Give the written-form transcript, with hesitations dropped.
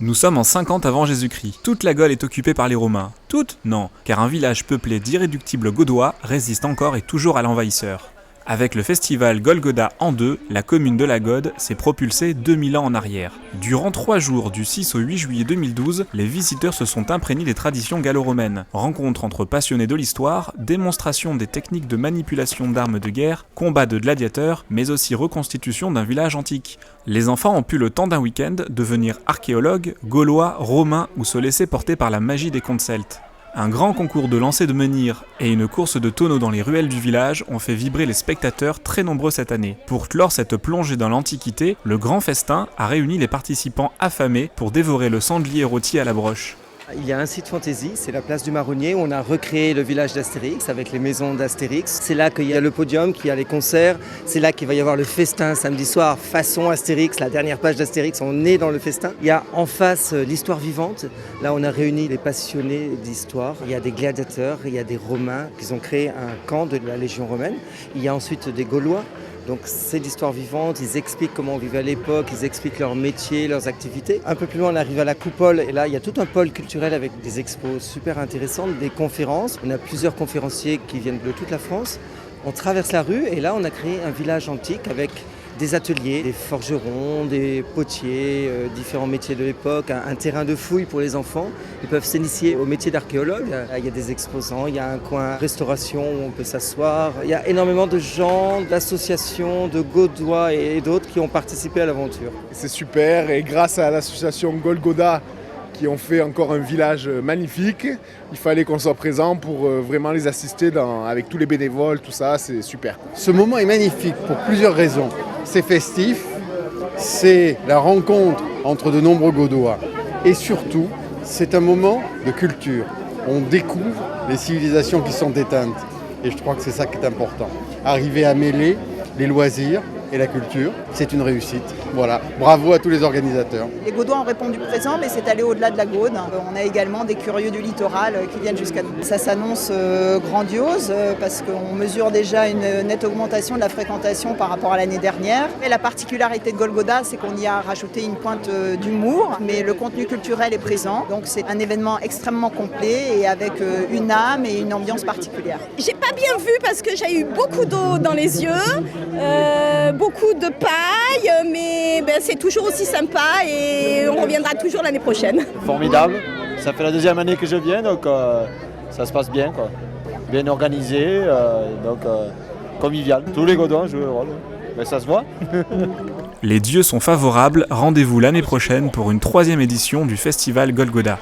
Nous sommes en 50 avant Jésus-Christ. Toute la Gaule est occupée par les Romains. Toute ? Non, car un village peuplé d'irréductibles Gaudois résiste encore et toujours à l'envahisseur. Avec le festival Golgotha en deux, la commune de la Gaude s'est propulsée 2000 ans en arrière. Durant 3 jours, du 6 au 8 juillet 2012, les visiteurs se sont imprégnés des traditions gallo-romaines. Rencontres entre passionnés de l'histoire, démonstration des techniques de manipulation d'armes de guerre, combats de gladiateurs, mais aussi reconstitution d'un village antique. Les enfants ont pu le temps d'un week-end devenir archéologues, gaulois, romains ou se laisser porter par la magie des contes celtes. Un grand concours de lancer de menhirs et une course de tonneaux dans les ruelles du village ont fait vibrer les spectateurs très nombreux cette année. Pour clore cette plongée dans l'Antiquité, le grand festin a réuni les participants affamés pour dévorer le sanglier rôti à la broche. Il y a un site fantasy, c'est la place du Marronnier où on a recréé le village d'Astérix avec les maisons d'Astérix. C'est là qu'il y a le podium, qu'il y a les concerts. C'est là qu'il va y avoir le festin samedi soir, façon Astérix, la dernière page d'Astérix, on est dans le festin. Il y a en face l'histoire vivante. Là, on a réuni les passionnés d'histoire. Il y a des gladiateurs, il y a des Romains qui ont créé un camp de la Légion romaine. Il y a ensuite des Gaulois. Donc c'est l'histoire vivante, ils expliquent comment on vivait à l'époque, ils expliquent leur métier, leurs activités. Un peu plus loin, on arrive à la coupole et là, il y a tout un pôle culturel avec des expos super intéressantes, des conférences. On a plusieurs conférenciers qui viennent de toute la France. On traverse la rue et là, on a créé un village antique avec des ateliers, des forgerons, des potiers, différents métiers de l'époque, un terrain de fouille pour les enfants. Ils peuvent s'initier au métier d'archéologue. Il y a des exposants, il y a un coin restauration où on peut s'asseoir. Il y a énormément de gens, d'associations, de Gaudois et d'autres qui ont participé à l'aventure. C'est super et grâce à l'association Golgotha qui ont fait encore un village magnifique, il fallait qu'on soit présent pour vraiment les assister avec tous les bénévoles, tout ça, c'est super. Ce moment est magnifique pour plusieurs raisons. C'est festif, c'est la rencontre entre de nombreux Gaudois et surtout, c'est un moment de culture. On découvre les civilisations qui sont éteintes et je crois que c'est ça qui est important. Arriver à mêler les loisirs et la culture, c'est une réussite. Voilà, bravo à tous les organisateurs. Les Gaudois ont répondu présent, mais c'est allé au-delà de la Gaude. On a également des curieux du littoral qui viennent jusqu'à nous. Ça s'annonce grandiose parce qu'on mesure déjà une nette augmentation de la fréquentation par rapport à l'année dernière. Et la particularité de Golgotha, c'est qu'on y a rajouté une pointe d'humour, mais le contenu culturel est présent. Donc c'est un événement extrêmement complet et avec une âme et une ambiance particulière. J'ai pas bien vu parce que j'ai eu beaucoup d'eau dans les yeux. Beaucoup de paille, mais c'est toujours aussi sympa et on reviendra toujours l'année prochaine. Formidable, ça fait la 2e année que je viens, donc ça se passe bien, quoi. Bien organisé, convivial. Tous les Gaudois jouent le rôle, mais ça se voit. Les dieux sont favorables, rendez-vous l'année prochaine pour une 3e édition du festival Golgotha.